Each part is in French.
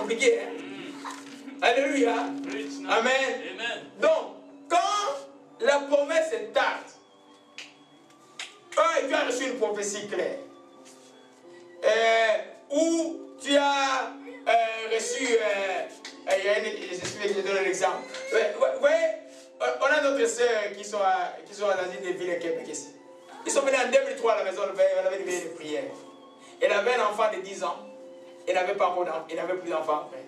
compliqué. Hein? Alléluia. Amen. Donc, quand la promesse est tarde, tu as reçu une prophétie claire, ou tu as reçu, je donne un exemple. Vous voyez, on a d'autres sœurs qui sont dans une des villes de Québec ici. Ils sont venus en 2003 à la maison, on avait une veille de prière. Elle avait un enfant de 10 ans, elle n'avait pas encore d'enfant, elle n'avait plus d'enfant après.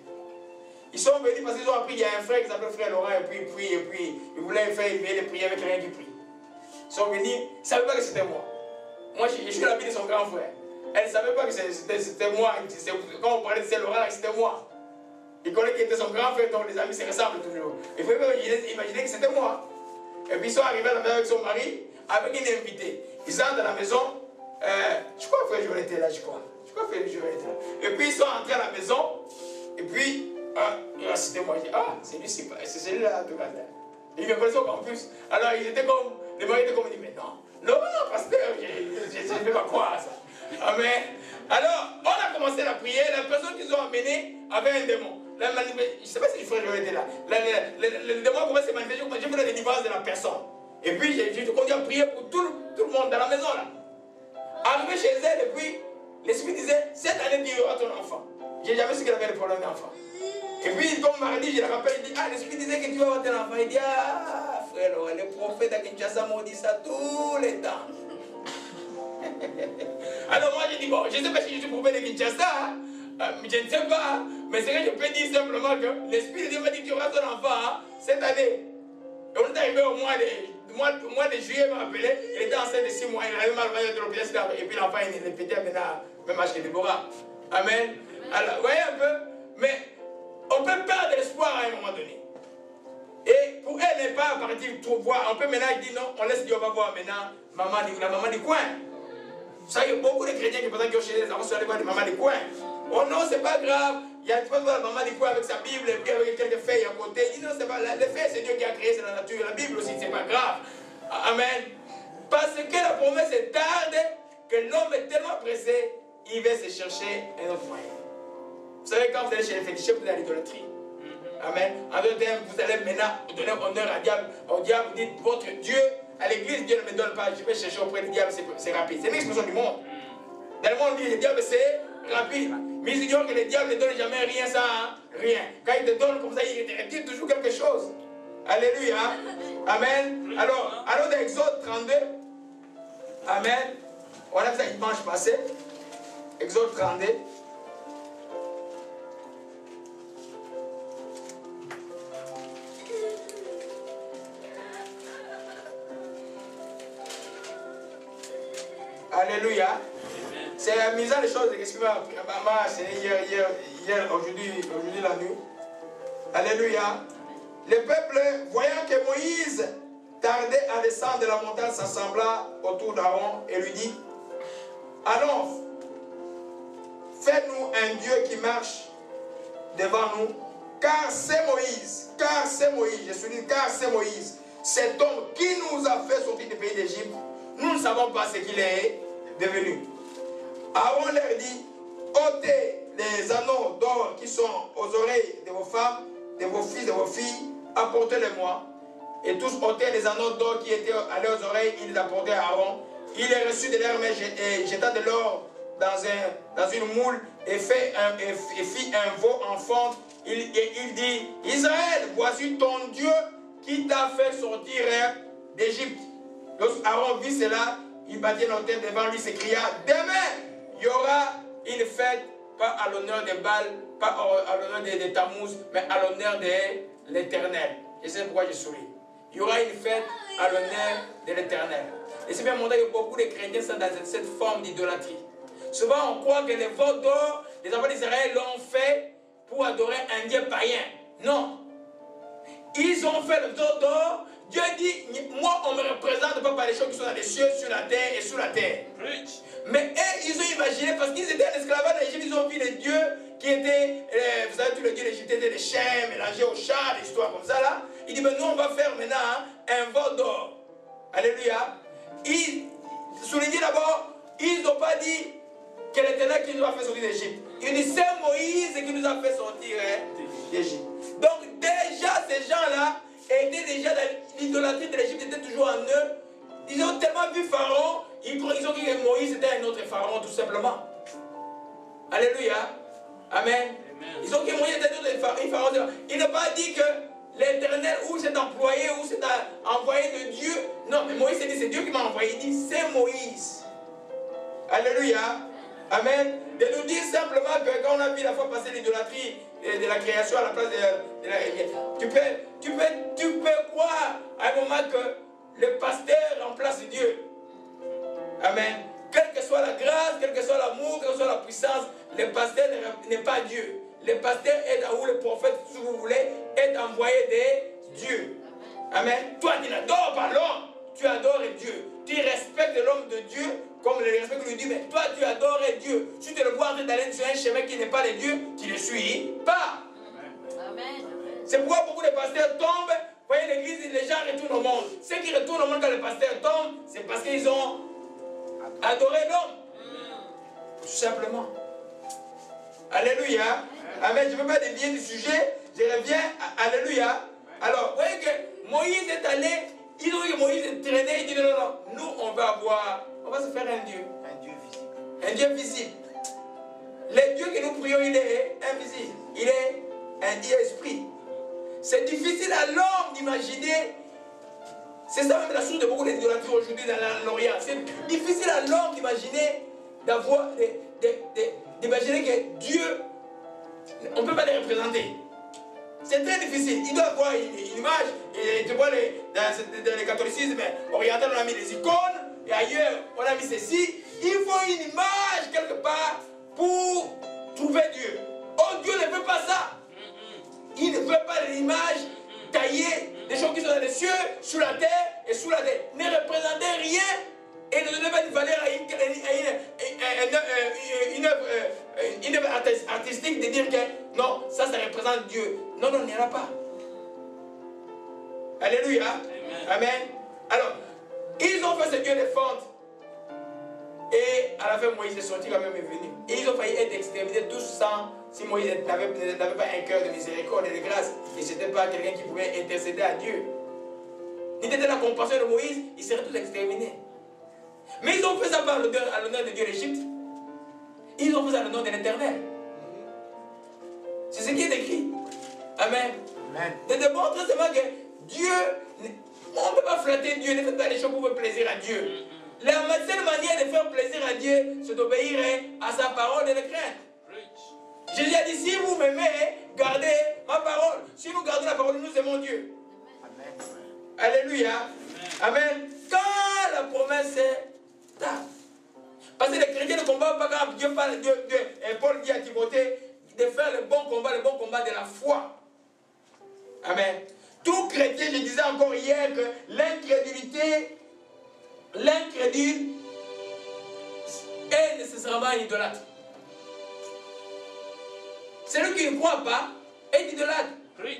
Ils sont venus parce qu'ils ont appris, il y a un frère qui s'appelle frère Laurent, et puis ils voulaient faire une veille de prière avec rien qui prie. Ils sont venus, ils ne savaient pas que c'était moi. Moi, je suis l'ami de son grand frère. Elle ne savait pas que c'était moi. Quand on parlait de Laurent, c'était moi. Il connaît qu'il était son grand frère, donc les amis se ressemblent toujours. Il faut imaginer que c'était moi. Et puis ils sont arrivés à la maison avec son mari, avec une invitée. Ils entrent dans la maison. Je crois que frère Joël était là, je crois. Je crois que frère Joël était là. Et puis ils sont entrés à la maison. Et puis, c'était moi. Je dis, c'est lui, c'est celui-là, tout cas. Ils me connaissaient au campus. Alors ils étaient comme, les maris étaient comme, ils disaient, mais non, pasteur, je ne fais pas croire à ça. Amen. Alors, on a commencé la prière. La personne qu'ils ont amenée avait un démon. Je ne sais pas si le frère Joël était là. Le démon commence à se manifester. J'ai fait la délivrance de la personne. Et puis, j'ai continué à prier pour tout le monde dans la maison là. Arrivé chez elle, et puis, l'esprit disait, cette année, tu auras ton enfant. J'ai jamais su qu'elle avait le problème d'enfant. Et puis, comme mardi, je le rappelle, il dit, l'esprit disait que tu vas avoir ton enfant. Il dit, frère, le prophète à Kinshasa m'a dit ça tous les temps. Alors moi, j'ai dit, bon, je ne sais pas si je suis prophète de Kinshasa, je ne sais pas, mais ce que je peux dire simplement que l'esprit de Dieu m'a dit que tu auras ton enfant cette année. Et on est arrivé au mois de juillet, il m'a appelé, il était enceinte de 6 mois, il avait mal de l'hôpital, et puis l'enfant, il est pété maintenant, même âge que Déborah. Amen. Alors, vous voyez un peu, mais on peut perdre l'espoir à un moment donné. Et pour elle, n'est pas partir trop voir. On peut maintenant dire non, on laisse Dieu, on va voir maintenant la maman du coin. Ça, il y a beaucoup de chrétiens qui pensent qu'ils ont chez les enfants sur les voies de maman du coin. Oh non, c'est pas grave. Il y a pas la maman du coin avec sa Bible et puis avec quelques feuilles à côté. Il dit non, c'est pas les feuilles, c'est Dieu qui a créé, c'est la nature. La Bible aussi, c'est pas grave. Amen. Parce que la promesse est tarde, que l'homme est tellement pressé, il va se chercher un autre moyen. Vous savez, quand vous allez chez les féticheurs, vous allez à l'idolâtrie. Amen. En d'autres termes, vous allez maintenant donner honneur à diable. Au diable, vous dites votre Dieu. À l'église, Dieu ne me donne pas. Je vais chercher auprès du diable, c'est rapide. C'est une expression du monde. Dans le monde, on dit le diable, c'est rapide. Mais ils ignorent que le diable ne donne jamais rien sans rien. Quand il te donne comme ça, il te retire toujours quelque chose. Alléluia. Amen. Alors dans Exode 32, Amen. On a vu ça dimanche passé. Exode 32. Alléluia. C'est la mise en les choses que maman a enseigné hier, aujourd'hui la nuit. Alléluia. Le peuple, voyant que Moïse tardait à descendre de la montagne, s'assembla autour d'Aaron et lui dit, allons, fais-nous un Dieu qui marche devant nous, car c'est Moïse, je suis dit, car c'est Moïse, cet homme qui nous a fait sortir du pays d'Égypte. Nous ne savons pas ce qu'il est devenu. Aaron leur dit, ôtez les anneaux d'or qui sont aux oreilles de vos femmes, de vos fils, de vos filles, apportez-les-moi. Et tous ôtez les anneaux d'or qui étaient allés aux oreilles, ils les apportaient à Aaron. Il les reçut de leur main et jeta de l'or dans une moule et fit un veau en fonte. Il dit, Israël, voici ton Dieu qui t'a fait sortir d'Égypte. Lorsque Aaron vit cela, il battit l'autel devant lui, s'écria, demain, il y aura une fête, pas à l'honneur des Baal, pas à l'honneur des Tammuz, mais à l'honneur de l'Éternel. Et c'est pourquoi je souris. Il y aura une fête à l'honneur de l'Éternel. Et c'est bien montré que beaucoup de chrétiens sont dans cette forme d'idolâtrie. Souvent, on croit que les veaux d'or, les enfants d'Israël l'ont fait pour adorer un Dieu païen. Non. Ils ont fait le veau d'or. Dieu dit, moi on ne me représente pas par les choses qui sont dans les cieux, sur la terre et sous la terre. Mais eux, ils ont imaginé, parce qu'ils étaient en esclavage d'Égypte, ils ont vu les dieux qui étaient, vous savez, tous les dieux d'Égypte étaient des chiens mélangés aux chats, des histoires comme ça là. Il dit, mais nous on va faire maintenant un veau d'or. Alléluia. Ils soulignent d'abord, ils n'ont pas dit que l'Éternel qui nous a fait sortir d'Égypte. Il dit, c'est Moïse qui nous a fait sortir d'Égypte. Donc déjà, ces gens-là étaient déjà dans l'idolâtrie de l'Égypte, était toujours en eux. Ils ont tellement vu Pharaon, ils ont dit que Moïse était un autre Pharaon, tout simplement. Alléluia. Amen. Ils ont dit que Moïse était un autre Pharaon. Il n'a pas dit que l'Éternel, ou c'est employé, ou c'est envoyé de Dieu. Non, mais Moïse dit, c'est Dieu qui m'a envoyé. Il dit, c'est Moïse. Alléluia. Amen. De nous dire simplement que quand on a vu la fois passer l'idolâtrie de la création à la place de la... Tu peux croire à un moment que le pasteur remplace Dieu. Amen. Quelle que soit la grâce, quel que soit l'amour, quelle que soit la puissance, le pasteur n'est pas Dieu. Le pasteur est, ou le prophète, si vous voulez, est envoyé de Dieu. Amen. Toi, tu n'adores pas l'homme, tu adores Dieu. Tu respectes l'homme de Dieu comme le respect que lui dit, mais toi, tu adores Dieu. Si tu le vois en train d'aller sur un chemin qui n'est pas de Dieu, tu ne le suis pas. Amen. C'est pourquoi beaucoup de pasteurs tombent. Vous voyez l'église, les gens retournent au monde. Ceux qui retournent au monde quand le pasteur tombe, c'est parce qu'ils ont adoré l'homme. Tout simplement. Alléluia. Amen. Je ne veux pas dévier du sujet. Je reviens. Alléluia. Alors, vous voyez que Moïse est allé. Ils ont dit que Moïse est traîné. Il dit non, non, non. Nous, on va se faire un Dieu. Un Dieu visible. Un Dieu visible. Le Dieu que nous prions, il est invisible. Il est un Dieu esprit. C'est difficile à l'homme d'imaginer. C'est ça même la source de beaucoup d'idolâtrie aujourd'hui dans l'Orient. C'est difficile à l'homme d'imaginer, d'imaginer que Dieu, on ne peut pas le représenter. C'est très difficile. Il doit avoir une image. Et tu vois, dans le catholicisme oriental, on a mis des icônes. Et ailleurs, on a mis ceci. Il faut une image quelque part pour trouver Dieu. Oh, Dieu ne veut pas ça. Il ne veut pas l'image taillée des choses qui sont dans les cieux, sous la terre et sous la terre. Ne représentez rien et ne donnez pas une valeur à une œuvre artistique de dire que non, ça représente Dieu. Non, non, il n'y en a pas. Alléluia. Amen. Alors, ils ont fait ce Dieu de fente. Et à la fin, Moïse est sorti quand même est venu. Et ils ont failli être exterminés tous sans, si Moïse n'avait pas un cœur de miséricorde et de grâce. Et ce n'était pas quelqu'un qui pouvait intercéder à Dieu. Il était la compassion de Moïse, ils seraient tous exterminés. Mais ils ont fait ça par à l'honneur de Dieu d'Égypte. Ils ont fait ça à l'honneur de l'Éternel. C'est ce qui est écrit. Amen. Amen. De démontrer seulement que Dieu, on ne peut pas flatter Dieu, ne faites pas les choses pour faire plaisir à Dieu. La seule manière de faire plaisir à Dieu, c'est d'obéir à sa parole et de craindre. Jésus a dit, si vous m'aimez, gardez ma parole. Si nous gardons la parole, nous aimons Dieu. Amen. Alléluia. Amen. Amen. Quand la promesse est tard. Parce que les chrétiens ne combattent pas quand Dieu parle, et Paul dit à Timothée de faire le bon combat de la foi. Amen. Tout chrétien, je disais encore hier que l'incrédule est nécessairement un idolâtre. Celui qui ne croit pas est idolâtre.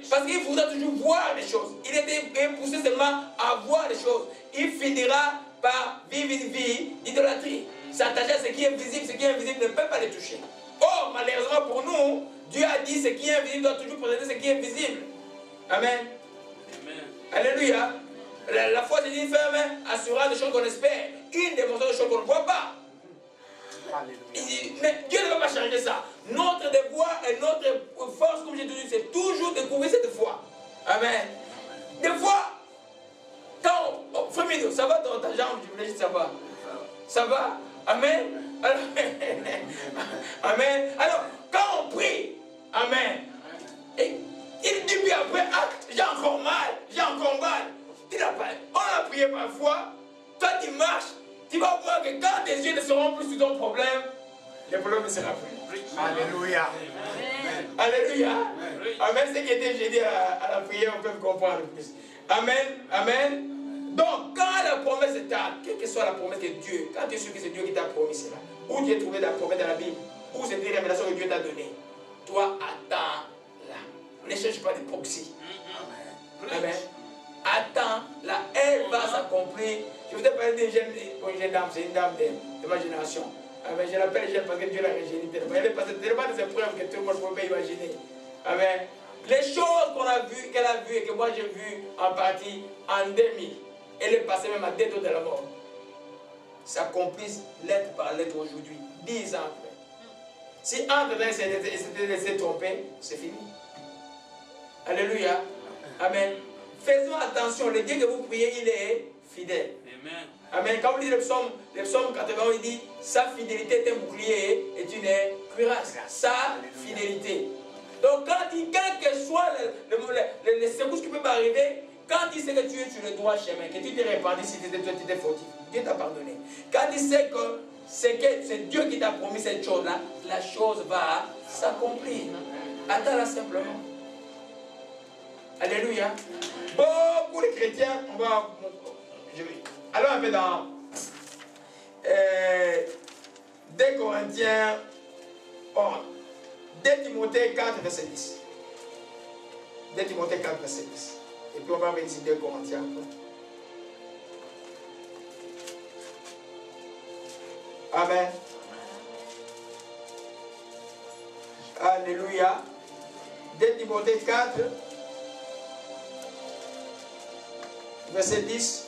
Parce qu'il faudra toujours voir les choses. Il était poussé seulement à voir les choses. Il finira par vivre une vie d'idolâtrie. S'attacher à ce qui est visible, ce qui est invisible ne peut pas les toucher. Or, malheureusement pour nous, Dieu a dit ce qui est invisible doit toujours présenter ce qui est visible. Amen. Amen. Alléluia. La foi, c'est une ferme assurance des choses qu'on espère. Une démonstration des choses qu'on ne voit pas. Mais Dieu ne va pas changer ça. Notre devoir et notre force, comme j'ai dit, c'est toujours découvrir cette foi. Amen. Des fois, quand frère Mido, ça va dans ta jambe, je voulais juste savoir. Ça va? Amen. Alors, amen. Alors, quand on prie, amen. Et il dit puis après, ah, j'ai encore mal. On a prié parfois. Toi, tu marches. Tu vas voir que quand tes yeux ne seront plus sur ton problème, le problème ne sera plus. Alléluia. Amen. Alléluia. Amen. Ce qui était dit à la prière, on peut comprendre plus. Amen. Amen. Donc, quand la promesse est tard, quelle que soit la promesse de Dieu, quand tu es sûr que c'est Dieu qui t'a promis cela, où tu as trouvé la promesse dans la Bible, où c'est une révélation que Dieu t'a donnée, toi, attends-la. Ne cherche pas de proxy. Amen. Attends-la. Elle va s'accomplir. Je vous ai parlé d'une jeune dame, c'est une dame de ma génération. Amen. Je l'appelle jeune parce que Dieu l'a régéné tellement. Elle est passée tellement des épreuves que tout le monde ne peut pas imaginer. Amen. Les choses qu'on a vues, qu'elle a vues et que moi j'ai vues en partie en 2000, elle est passée même à 2 de la mort. S'accomplissent lettre par lettre aujourd'hui, 10 ans après. Si entre temps, s'était laissé tromper, c'est fini. Alléluia. Amen. Faisons attention, le Dieu que vous priez, il est fidèle. Amen. Amen. Quand vous lisez le psaume 81, il dit sa fidélité est un bouclier et une cuirasse. Sa fidélité. Donc, quand il dit, quel que soit les secousses qui peuvent arriver, quand il sait que tu es sur le droit chemin, que tu t'es répandu si tu étais fautif, Dieu t'a pardonné. Quand il sait que c'est Dieu qui t'a promis cette chose-là, la chose va s'accomplir. Attends-la simplement. Alléluia. Beaucoup de chrétiens, allons un peu dans 2 Corinthiens 11. 2 Timothée 4, verset 10. 2 Timothée 4, verset 10. Et puis on va venir sur 2 Corinthiens après. Amen. Alléluia. 2 Timothée 4, verset 10.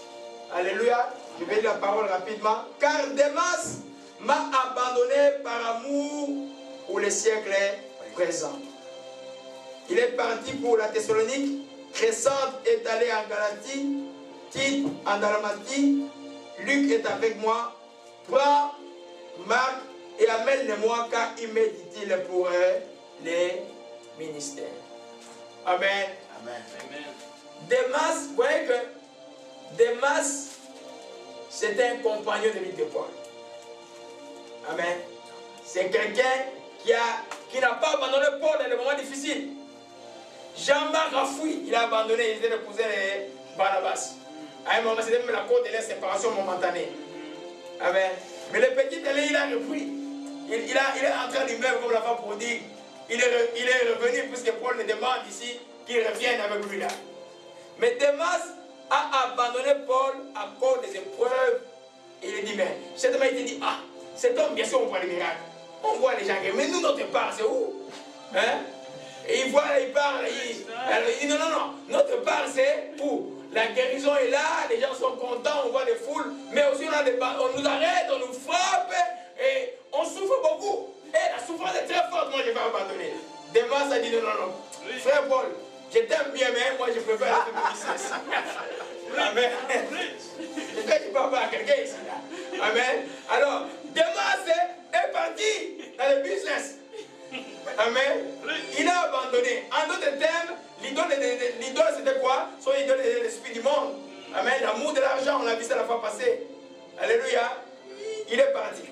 Alléluia. Je vais lire la parole rapidement. Car Démas m'a abandonné par amour pour les siècles présents. Il est parti pour la Thessalonique. Crescente est allé en Galatie. Tite en Dalmatie. Luc est avec moi. Prends Marc et amène-le-moi car il m'est dit-il pour les ministères. Amen. Amen. Démas, vous voyez que Démas, c'était un compagnon de l'île de Paul. Amen. C'est quelqu'un qui n'a pas abandonné Paul dans les moments difficiles. Jean-Marc a fui, il a abandonné, il était le cousin de Barnabas. À un moment, c'était même la cause de la séparation momentanée. Amen. Mais le petit Télé, il a repris. Il est entré lui-même comme la femme pour dire, il est revenu puisque Paul le demande ici qu'il revienne avec lui là. Mais Démas a abandonné Paul à cause des épreuves. Et il dit, mais cet homme il dit, ah, cet homme, bien sûr, on voit les miracles. On voit les gens, mais nous, notre part, c'est où? Hein? Et il voit, il parle, alors il dit, non, notre part, c'est où? La guérison est là, les gens sont contents, on voit des foules, mais aussi on nous arrête, on nous frappe, et on souffre beaucoup. Et la souffrance est très forte, moi je vais abandonner. Démas a dit non. Frère Paul, je t'aime bien, mais moi je préfère faire mon business. Amen. Je ne parle pas à quelqu'un ici. Là. Amen. Alors, Démas est parti dans le business. Amen. Il a abandonné. En d'autres termes, l'idole c'était quoi? Son idole était l'esprit du monde. Amen. L'amour de l'argent, on l'a vu ça la fois passée. Alléluia. Il est parti.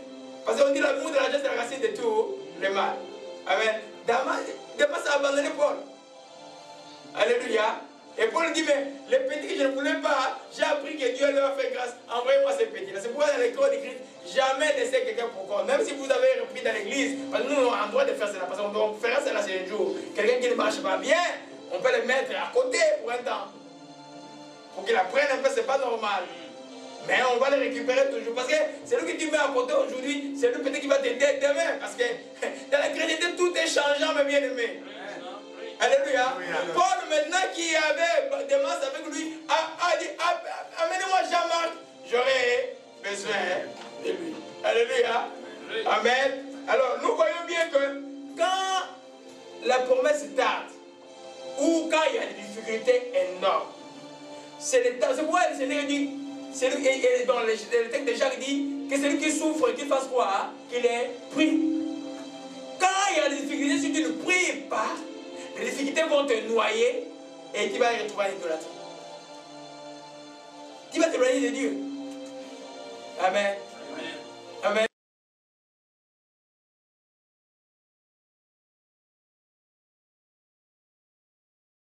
Parce qu'on dit l'amour de l'argent c'est la racine de tout le mal. Amen. Démas a abandonné Paul. Alléluia. Et Paul dit, mais les petits que je ne voulais pas, j'ai appris que Dieu leur a fait grâce. Envoyez-moi ces petits-là. C'est pourquoi dans l'école d'écrit, jamais laisser quelqu'un pour compte. Même si vous avez repris dans l'église, parce que nous, on a le droit de faire cela. Parce qu'on doit faire cela c'est un jour. Quelqu'un qui ne marche pas bien, on peut le mettre à côté pour un temps. Pour qu'il apprenne un peu, c'est pas normal. Mais on va le récupérer toujours. Parce que c'est lui que tu mets à côté aujourd'hui, c'est lui peut-être qui va t'aider demain. Parce que dans la chrétienté, tout est changeant, mes bien-aimés. Alléluia. Paul, maintenant qui avait Démas avec lui, a dit, amenez-moi Jean-Marc, j'aurai besoin de lui. Alléluia. Amen. Alors, nous voyons bien que quand la promesse tarde, ou quand il y a des difficultés énormes, c'est pourquoi le Seigneur dit, et dans le texte de Jacques dit, que celui qui souffre, qu'il fasse quoi? Qu'il ait pris. Quand il y a des difficultés, si tu ne pries pas, les difficultés vont te noyer et tu vas retrouver l'idolâtrie. Tu vas t'éloigner de Dieu. Amen.